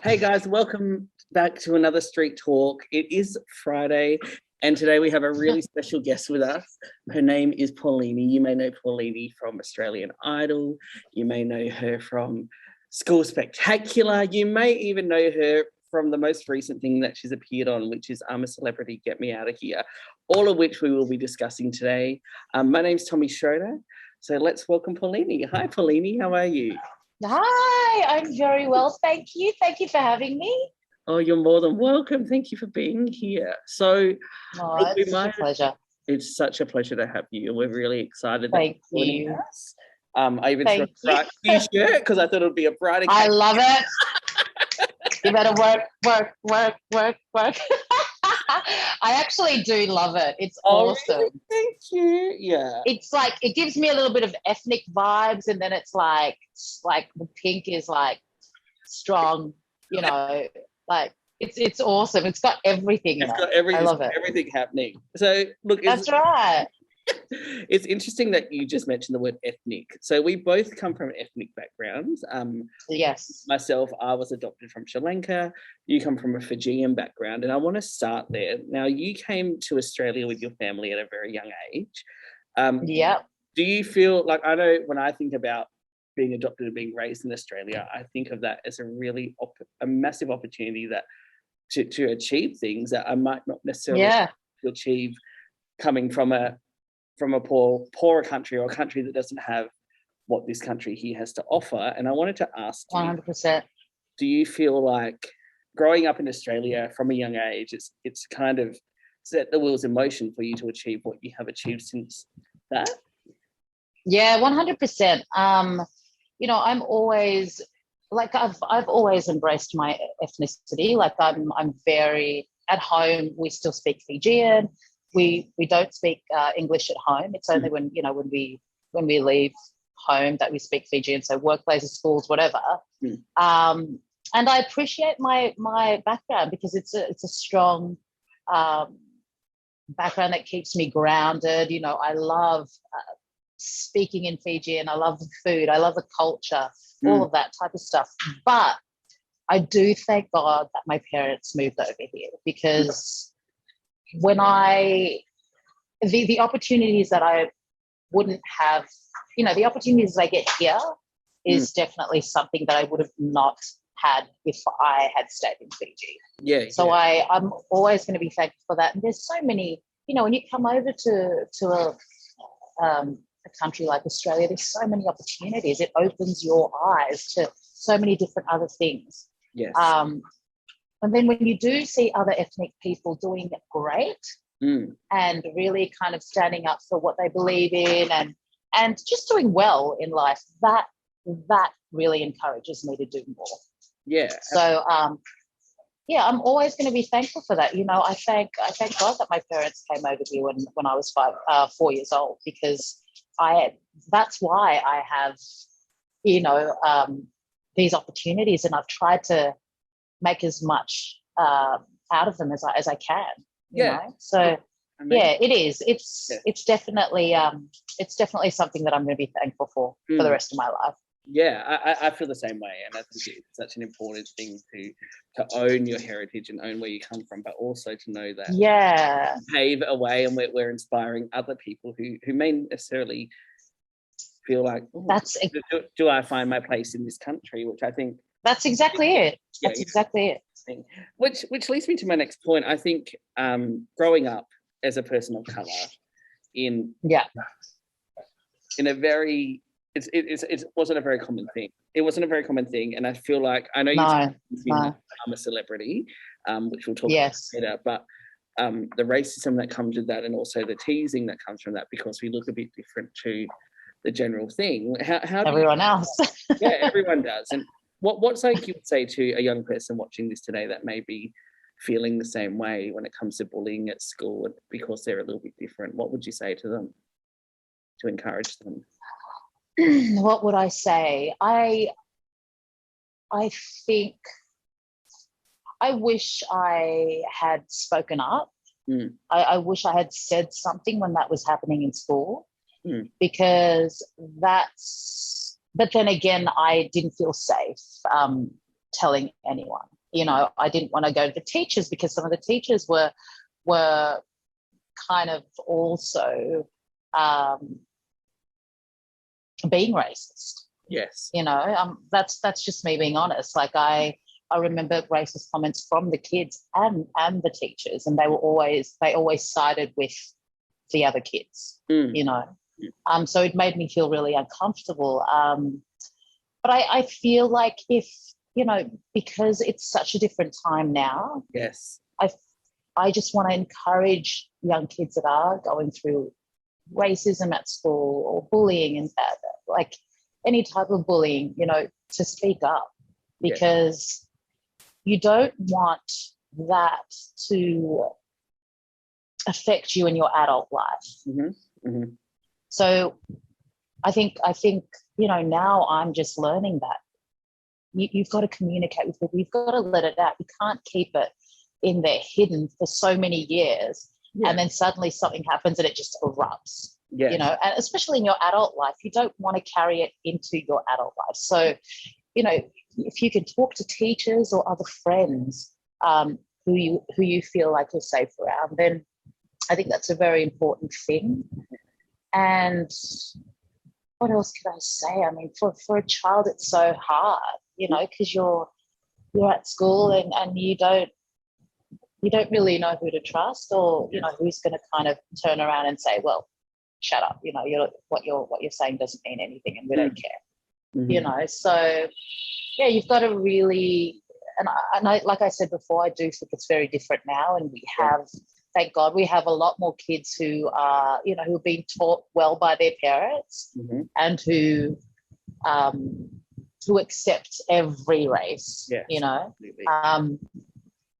Hey guys, welcome back to another Street Talk. It is Friday, and today we have a really special guest with us. Her name is Paulini. You may know Paulini from Australian Idol. You may know her from School Spectacular. You may even know her from the most recent thing that she's appeared on, which is I'm a Celebrity, Get Me Out of Here, all of which we will be discussing today. My name's Tommy Schroeder, so let's welcome Paulini. Hi, Paulini. How are you? Hi, I'm very well, thank you. Thank you for having me. Oh, you're more than welcome. Thank you for being here. So, Oh, look, we it's such a might, pleasure. it's such a pleasure to have you. We're really excited that Thank you're joining you. us. I even threw a Thank you. bright t-shirt because I thought it would be a bright I occasion. love it. You better work. I actually do love it. It's Oh, awesome. really? Thank you. Yeah. It's like it gives me a little bit of ethnic vibes, and then it's like the pink is like strong, you know, like it's awesome. It's got everything in It's it. got I love it. everything happening. So, look, That's right. it's interesting that you just mentioned the word ethnic. So we both come from ethnic backgrounds. Yes. Myself, I was adopted from Sri Lanka. You come from a Fijian background, and I want to start there. Now, you came to Australia with your family at a very young age. Um, Yep. do you feel like, I know when I think about being adopted and being raised in Australia, I think of that as a really a massive opportunity that to achieve things that I might not necessarily Yeah. achieve coming from a poorer country, or a country that doesn't have what this country here has to offer. And I wanted to ask you, 100%. do you feel like growing up in Australia from a young age, it's kind of set the wheels in motion for you to achieve what you have achieved since that? Yeah, 100%. I'm always like I've always embraced my ethnicity. Like I'm very at home. We still speak Fijian. We don't speak English at home. It's only when we leave home that we speak Fijian. So workplaces, schools, whatever. Mm. And I appreciate my background because it's a strong background that keeps me grounded. You know, I love speaking in Fijian. I love the food. I love the culture, all of that type of stuff. But I do thank God that my parents moved over here because when the opportunities that I wouldn't have, the opportunities I get here is definitely something that I would have not had if I had stayed in Fiji. Yeah. So I'm always going to be thankful for that. And there's so many, when you come over to a country like Australia, there's so many opportunities. It opens your eyes to so many different other things. Yes. And then when you do see other ethnic people doing great and really kind of standing up for what they believe in and just doing well in life, that really encourages me to do more. Yeah. So I'm always going to be thankful for that. I thank God that my parents came over here when I was 4 years old, because that's why I have these opportunities, and I've tried to make as much out of them as I can. You know? So it is. It's definitely something that I'm going to be thankful for the rest of my life. Yeah, I feel the same way, and I think it's such an important thing to own your heritage and own where you come from, but also to know that pave a way, and we're inspiring other people who may necessarily feel like, do I find my place in this country? Which I think that's exactly it. That's exactly it. Which leads me to my next point. I think growing up as a person of color in a very it wasn't a very common thing. It wasn't a very common thing, and I feel like I know I'm a celebrity, which we'll talk about later, but the racism that comes with that, and also the teasing that comes from that, because we look a bit different to the general thing. How everyone else? Yeah, everyone does. And what's like you would say to a young person watching this today that may be feeling the same way when it comes to bullying at school because they're a little bit different? What would you say to them to encourage them? What would I say? I think I wish I had spoken up. I wish I had said something when that was happening in school, because but then again, I didn't feel safe. telling anyone. You know, I didn't want to go to the teachers because some of the teachers were kind of also being racist. Yes. You know, that's just me being honest. Like I remember racist comments from the kids and the teachers, and they always sided with the other kids. You know, so it made me feel really uncomfortable. But I feel like if, you know, because it's such a different time now. Yes. I just want to encourage young kids that are going through racism at school or bullying and that, like any type of bullying, you know, to speak up, because you don't want that to affect you in your adult life. So I think, you know, now I'm just learning that you've got to communicate with people. You've got to let it out. You can't keep it in there hidden for so many years, and then suddenly something happens and it just erupts. You know, and especially in your adult life, you don't want to carry it into your adult life. So, you know, if you can talk to teachers or other friends who you feel like you're safe around, then I think that's a very important thing. And what else could I say? I mean, for a child, it's so hard, you know, because you're at school and you don't really know who to trust, or you know, who's going to kind of turn around and say, well, shut up, you know, what you're saying doesn't mean anything and we don't care. You know, so yeah, you've got to really, and I like I said before, I do think it's very different now, and we have, thank God, we have a lot more kids who are, you know, who have been taught well by their parents and who accept every race, you know.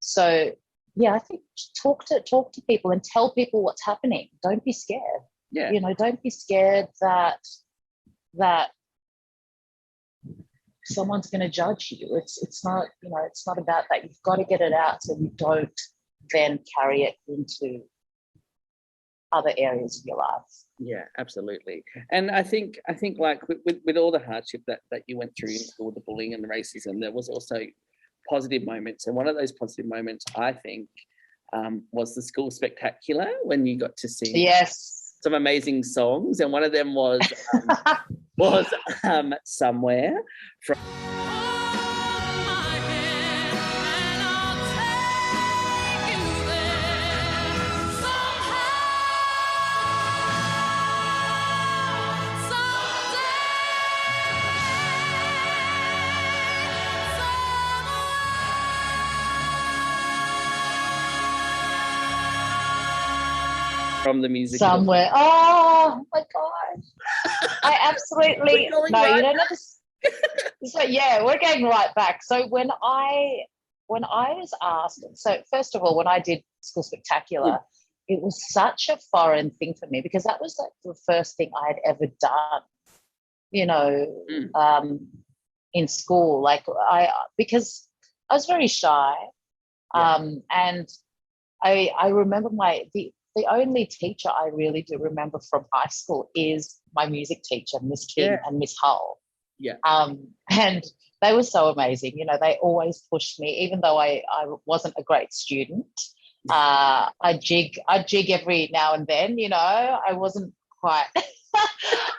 So yeah, I think talk to people and tell people what's happening. Don't be scared. You know, don't be scared that someone's going to judge you. It's not, you know, it's not about that. You've got to get it out so you don't then carry it into other areas of your life. Yeah, absolutely. And I think like with all the hardship that you went through in school, the bullying and the racism, there was also positive moments. And one of those positive moments, I think, was the school spectacular, when you got to sing some amazing songs, and one of them was Somewhere from the musical. Somewhere. Oh my God. I absolutely no, you don't have to. So yeah, we're going right back. So when I was asked, so first of all, when I did School Spectacular, it was such a foreign thing for me, because that was like the first thing I had ever done, you know, in school. Like because I was very shy, and I remember the only teacher I really do remember from high school is my music teacher, Miss King and Miss Hull. And they were so amazing. You know, they always pushed me, even though I wasn't a great student. I jig every now and then, you know. I wasn't quite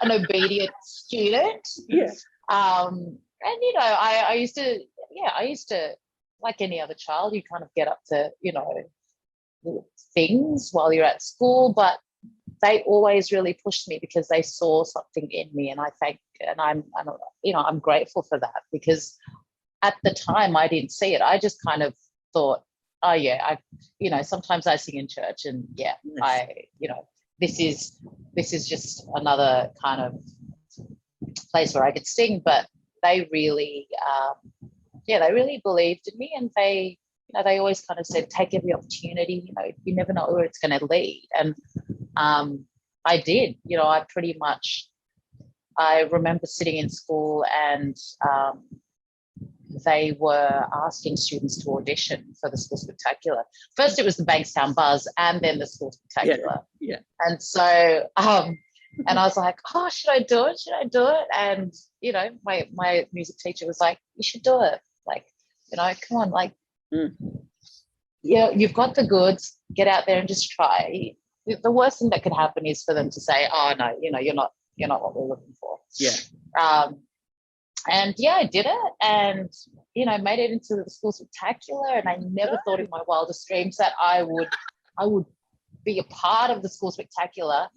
an obedient student. And, you know, I used to, like any other child, you kind of get up to, you know, things while you're at school, but they always really pushed me because they saw something in me, and I'm you know, I'm grateful for that, because at the time I didn't see it. I just kind of thought, oh yeah, you know, sometimes I sing in church, and you know, this is just another kind of place where I could sing. But they really they really believed in me, and they, you know, they always kind of said, take every opportunity, you know, you never know where it's going to lead. And I did, you know, I remember sitting in school, and they were asking students to audition for the School Spectacular. First it was the Bankstown Buzz, and then the School Spectacular. And so and I was like, oh, should I do it? And, you know, my music teacher was like, you should do it. Like, You know, come on, like, Mm. yeah, you've got the goods. Get out there and just try. The worst thing that could happen is for them to say, "Oh no, you know, you're not what we're looking for." Yeah. And yeah, I did it, and you know, made it into the School Spectacular. And I never thought in my wildest dreams that I would be a part of the School Spectacular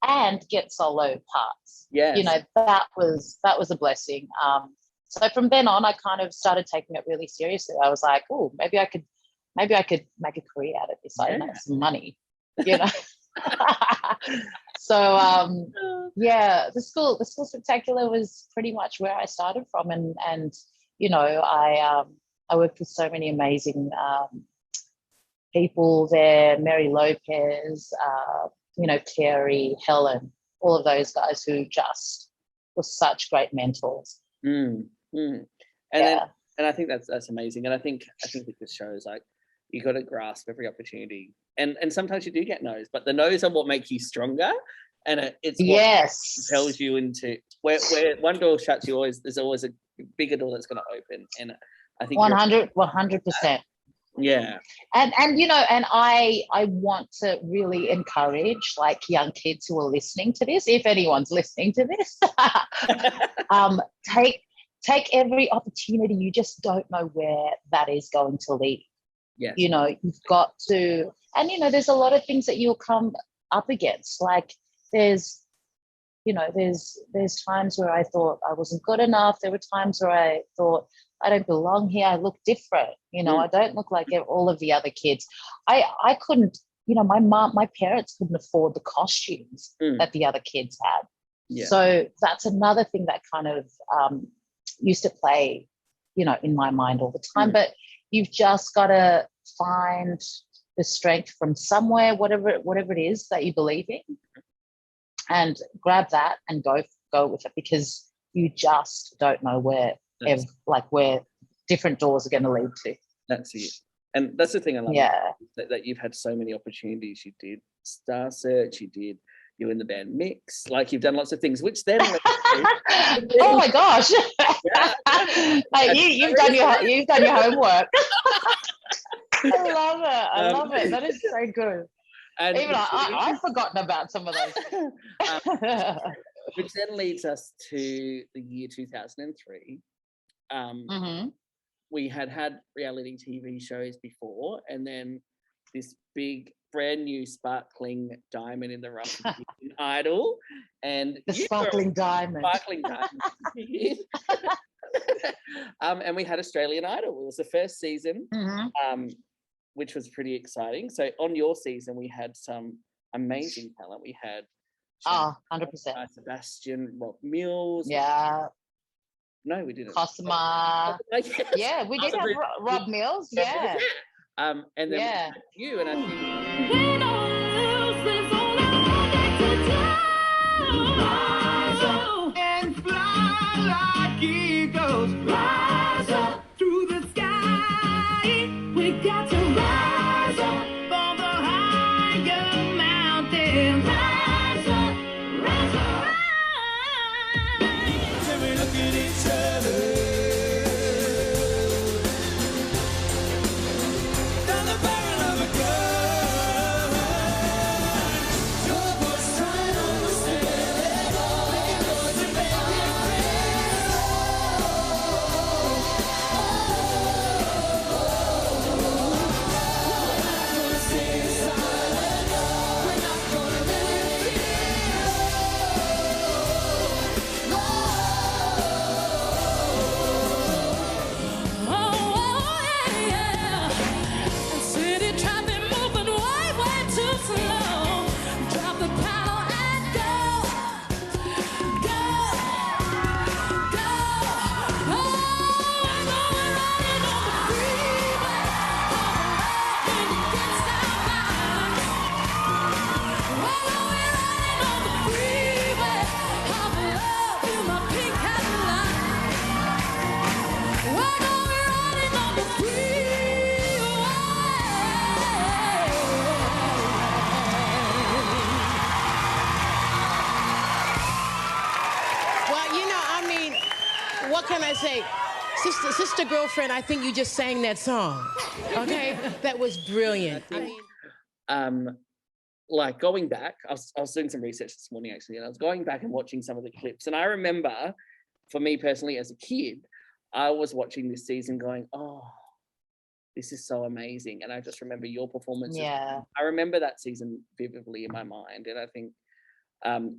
and get solo parts. Yes. You know, that was a blessing. So from then on, I kind of started taking it really seriously. I was like, oh, maybe I could make a career out of this. I don't have some money, you know. So yeah, the School Spectacular was pretty much where I started from, and you know, I worked with so many amazing people there, Mary Lopez, you know, Terry, Helen, all of those guys who just were such great mentors. And I think that's amazing. And I think it just shows like you got to grasp every opportunity. And sometimes you do get no's, but the no's are what make you stronger. And it's what tells you into where one door shuts, there's always a bigger door that's going to open. And I think 100%. Yeah. And you know, and I want to really encourage like young kids who are listening to this, if anyone's listening to this, take every opportunity. You just don't know where that is going to lead. Yes. You know, you've got to, and you know, there's a lot of things that you'll come up against. Like there's times where I thought I wasn't good enough. There were times where I thought I don't belong here. I look different. You know, I don't look like all of the other kids. I couldn't, you know, my parents couldn't afford the costumes that the other kids had. Yeah. So that's another thing that kind of used to play, you know, in my mind all the time. But you've just got to find the strength from somewhere, whatever it is that you believe in, and grab that and go with it, because you just don't know where different doors are going to lead to. That's it. And that's the thing I love. Yeah. That you've had so many opportunities. You did Star Search, you were in the band Mix, like you've done lots of things, which then oh my gosh. Like you've done your homework. I love it. That is so good. And even I've forgotten about some of those. Which then leads us to the year 2003. We had reality TV shows before, and then this big, brand new, sparkling diamond in the rough, Idol, and the sparkling diamond. And we had Australian Idol. It was the first season, which was pretty exciting. So on your season, we had some amazing talent. We had 100%. Sebastian, Rob Mills. Yeah. No, we didn't. Cosma. Yeah, we did have Rob Mills. Yeah. And then we had you, and I think. When all else is all rise up and fly like eagles. Rise up through the sky. We got to rise up on the higher mountain. Rise up, rise up. Then we look at each other. Down the barrel of a gun. Your voice trying to understand. Making noise and making friends. sister girlfriend, I think you just sang that song. Okay, that was brilliant. I mean, like going back, I was doing some research this morning actually, and I was going back and watching some of the clips, and I remember, for me personally as a kid, I was watching this season going, oh, this is so amazing. And I just remember your performance. Yeah. I remember that season vividly in my mind. And I think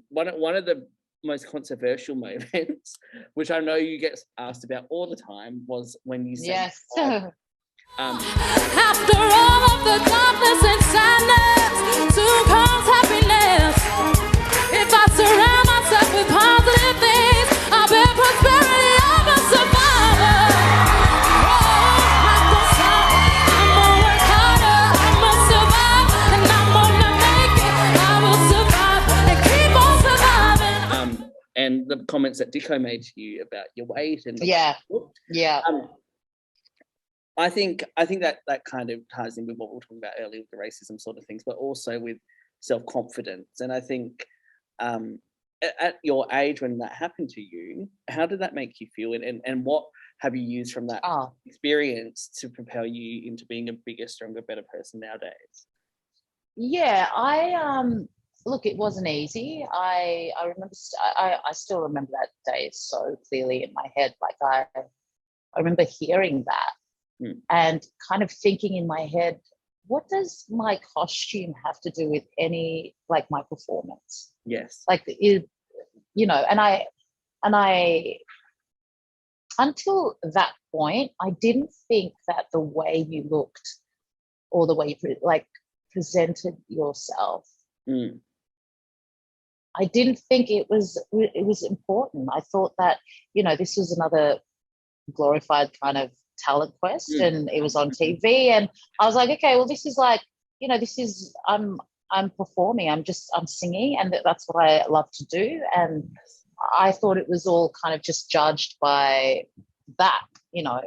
one of the most controversial moments, which I know you get asked about all the time, was when you said, Yes. After all of the darkness and sadness, soon comes happiness. If I surround myself with positive things, I'll be prosperity, I'm a survivor. Oh, I don't stop. I'm gonna work harder, I'm gonna survive, and I'm gonna make it. I will survive and keep on surviving. And the comments that Dicko made to you about your weight and Yeah. I think that kind of ties in with what we were talking about earlier with the racism sort of things, but also with self-confidence. And I think at your age when that happened to you, how did that make you feel? And what have you used from that experience to propel you into being a bigger, stronger, better person nowadays? Yeah, look, it wasn't easy. I remember, I still remember that day so clearly in my head. Like I remember hearing that and kind of thinking in my head, what does my costume have to do with any, like, my performance? Yes. Like, you know, and I, until that point, I didn't think that the way you looked or the way you presented yourself, I didn't think it was important. I thought that, you know, this was another glorified kind of talent quest, and it was on TV, and I was like, okay, well, this is like, you know, this is I'm performing, I'm singing, and that's what I love to do. And I thought it was all kind of just judged by that, you know,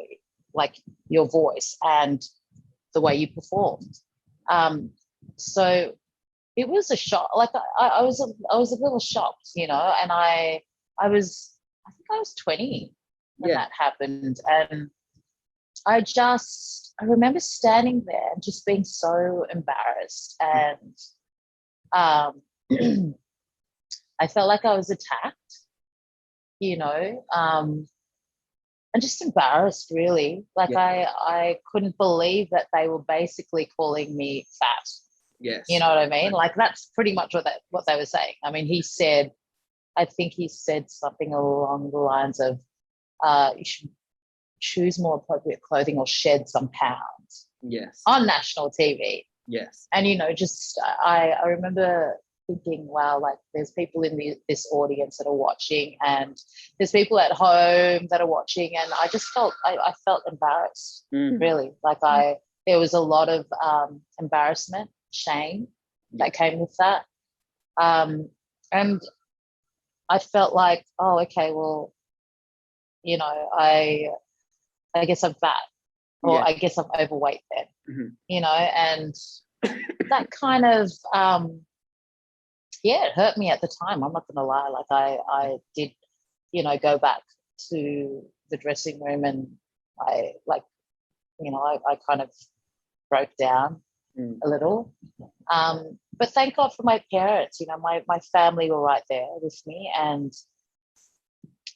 like your voice and the way you performed. So it was a shock. Like I was a little shocked, you know, and I think I was 20 when that happened. And I remember standing there and just being so embarrassed, and I felt like I was attacked, you know, and just embarrassed, really. Like I couldn't believe that they were basically calling me fat. Yes. You know what I mean? Like, that's pretty much what they were saying. I mean, I think he said something along the lines of, you should choose more appropriate clothing or shed some pounds. Yes. On national TV. Yes. And, you know, just I remember thinking, wow, like, there's people in this audience that are watching, and there's people at home that are watching, and I just felt I felt embarrassed, really. Like there was a lot of embarrassment, shame that came with that, and I felt like, oh, okay, well, you know, I guess I'm fat, or I guess I'm overweight then, you know, and that kind of it hurt me at the time. I'm not gonna lie. Like I did, you know, go back to the dressing room, and I kind of broke down a little. But thank God for my parents. You know, my family were right there with me, and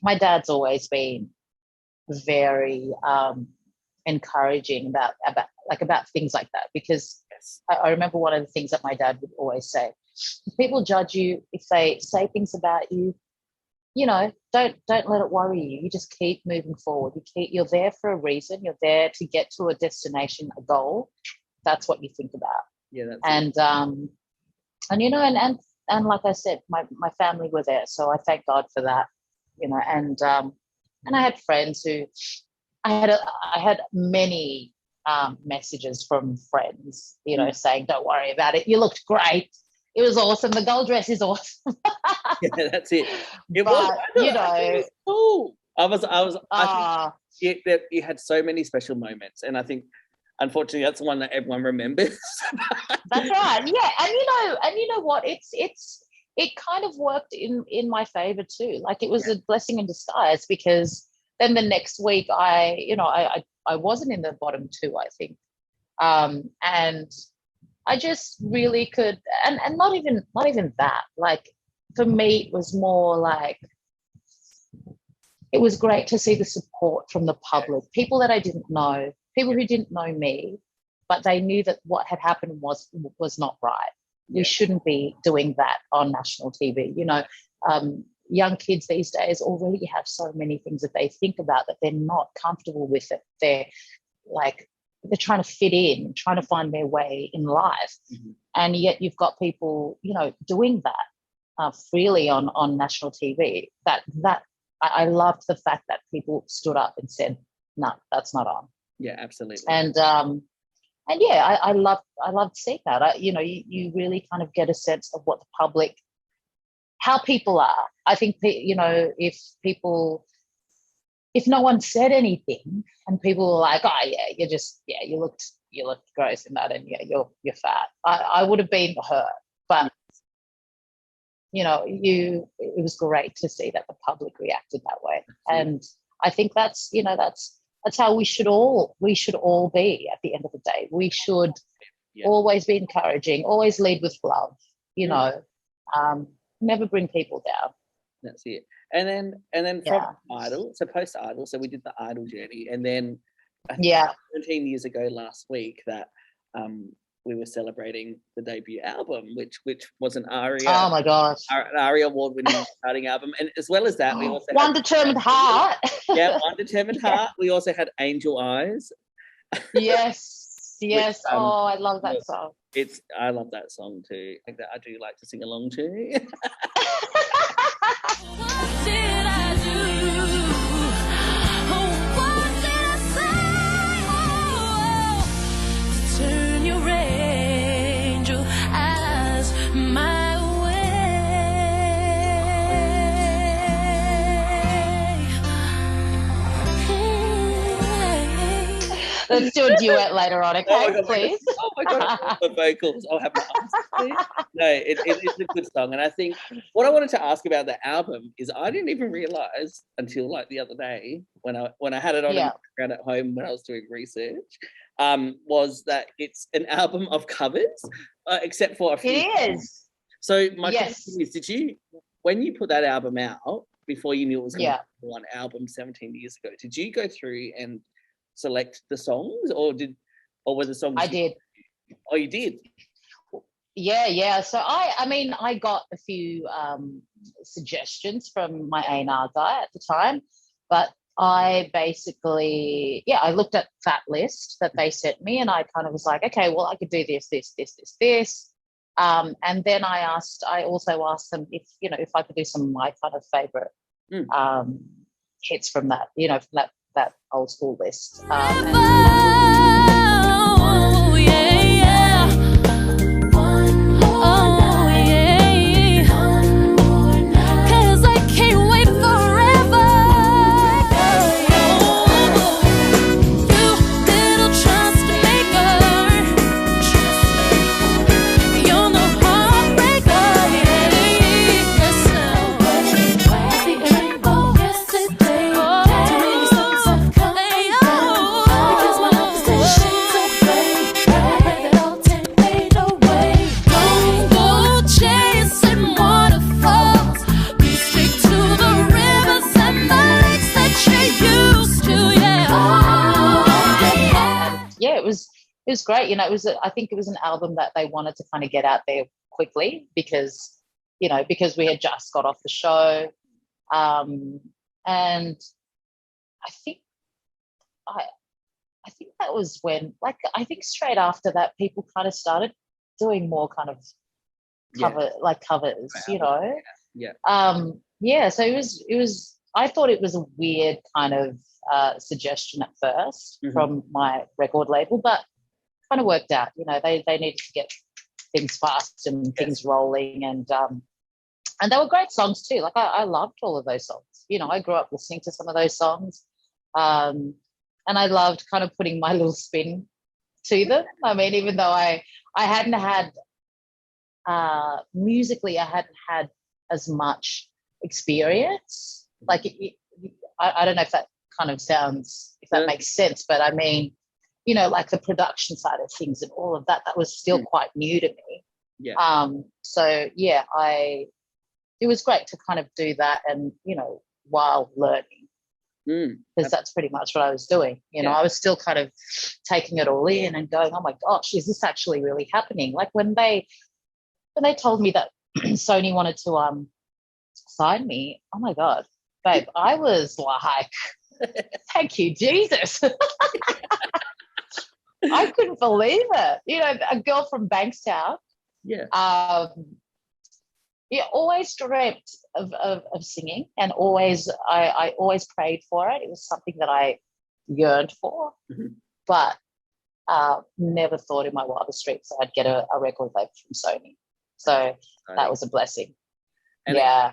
my dad's always been very encouraging about things like that, because I remember one of the things that my dad would always say: if people judge you, if they say things about you, you know, don't let it worry you. You just keep moving forward. You're there for a reason. You're there to get to a destination, a goal. That's what you think about. Yeah, that's and you know, and like I said, my family were there, so I thank God for that. You know, and I had friends who I had many messages from friends, you know, saying, "Don't worry about it. You looked great. It was awesome. The gold dress is awesome." Yeah, that's it. You know, cool. I think you had so many special moments, and I think, unfortunately, that's the one that everyone remembers. That's right. Yeah, and you know what? It kind of worked in my favor too. Like, it was a blessing in disguise, because then the next week I wasn't in the bottom two, I think. And I just really could, and not even that. Like, for me, it was more like, it was great to see the support from the public, people that I didn't know, people who didn't know me, but they knew that what had happened was not right. We shouldn't be doing that on national TV. You know, young kids these days already have so many things that they think about that they're not comfortable with it. They're trying to fit in, trying to find their way in life. Mm-hmm. And yet you've got people, you know, doing that freely on national TV. That I loved the fact that people stood up and said, no, that's not on. Yeah, absolutely. And yeah, I loved seeing that. You really kind of get a sense of what the public, how people are. I think, you know, if no one said anything and people were like, oh yeah, you looked gross in that, and yeah, you're fat, I would have been hurt. But you know, it was great to see that the public reacted that way. And I think that's how we should all be at the end of the day. We should always be encouraging, always lead with love, you know, never bring people down. That's it. And then from Idol, so post Idol, so we did the Idol journey, and then 17 years ago last week that we were celebrating the debut album, which was an ARIA. Oh my gosh! An ARIA award-winning starting album, and as well as that, we also One Determined Heart. Yeah, One Determined Heart. We also had Angel Eyes. Yes. Which, I love that song. I love that song too. I think that I do like to sing along to. What did I do? Oh, what did I say? To turn your angel eyes my way. Let's do a duet later on, okay, please. Oh my God, the vocals. I'll have my arms, please. No, it's a good song. And I think what I wanted to ask about the album is I didn't even realise until like the other day when I had it on in the background at home when I was doing research, was that it's an album of covers, except for a few. It is. So my question is, when you put that album out, before you knew it was going to be one album 17 years ago, did you go through and select the songs, or were the songs? I did. Oh, you did? Yeah. So I got a few suggestions from my A&R guy at the time, but I basically, I looked at that list that they sent me, and I kind of was like, okay, well, I could do this. And then I also asked them if I could do some of my kind of favorite hits from that, from that old school list. It was great. I think it was an album that they wanted to kind of get out there quickly because we had just got off the show. And I think that was when, I think straight after that, people kind of started doing more kind of covers, Yeah. So it was, I thought it was a weird kind of suggestion at first from my record label, but kind of worked out. They needed to get things fast and things rolling, and they were great songs too. I loved all of those songs. I grew up listening to some of those songs, and I loved kind of putting my little spin to them. I mean, even though I hadn't had musically, I hadn't had as much experience. I don't know if that kind of sounds, if that makes sense. But I mean, you know, like the production side of things and all of that, that was still quite new to me. Yeah. So yeah, it was great to kind of do that, and you know, while learning, because that's pretty much what I was doing. You know, I was still kind of taking it all in and going, oh my gosh, is this actually really happening? Like when they told me that Sony wanted to sign me, oh my God, babe, I was like, thank you, Jesus. I couldn't believe it. You know, a girl from Bankstown. Yeah. Always dreamt of singing, and I always prayed for it. It was something that I yearned for, but never thought in my wildest dreams that I'd get a record label from Sony. So that was a blessing. And I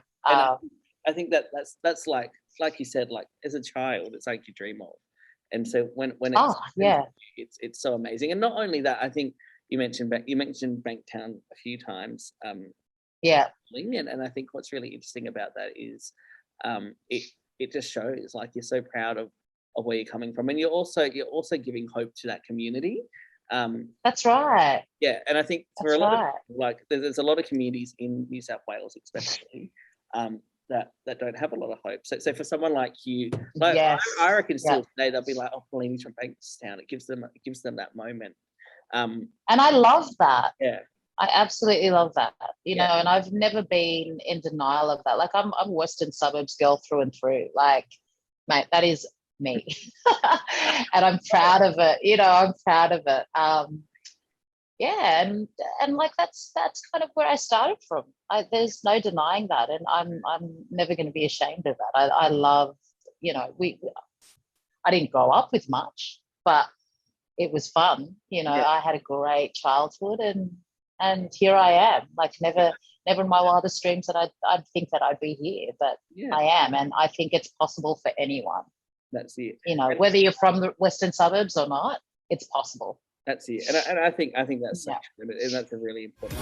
think that's like you said, like as a child, it's like you dream of. And so when it's so amazing. And not only that, I think you mentioned Bankstown a few times. And I think what's really interesting about that is it just shows like you're so proud of where you're coming from, and you're also giving hope to that community. That's right. Yeah, and I think for a lot of like there's a lot of communities in New South Wales, especially that don't have a lot of hope. So for someone like you, like I reckon still today they'll be like, oh, Paulini's from Bankstown. It gives them that moment. And I love that. Yeah. I absolutely love that, you know, and I've never been in denial of that. Like I'm a Western Suburbs girl through and through. Like, mate, that is me. And I'm proud of it. You know, I'm proud of it. And like that's kind of where I started from. There's no denying that, and I'm never going to be ashamed of that. I love, you know, I didn't grow up with much, but it was fun. You know, I had a great childhood, and here I am. Like never in my wildest dreams that I'd think that I'd be here, but I am, and I think it's possible for anyone. That's it. You know, whether you're from the Western Suburbs or not, it's possible. That's it, and I think that's so true, and that's a really important.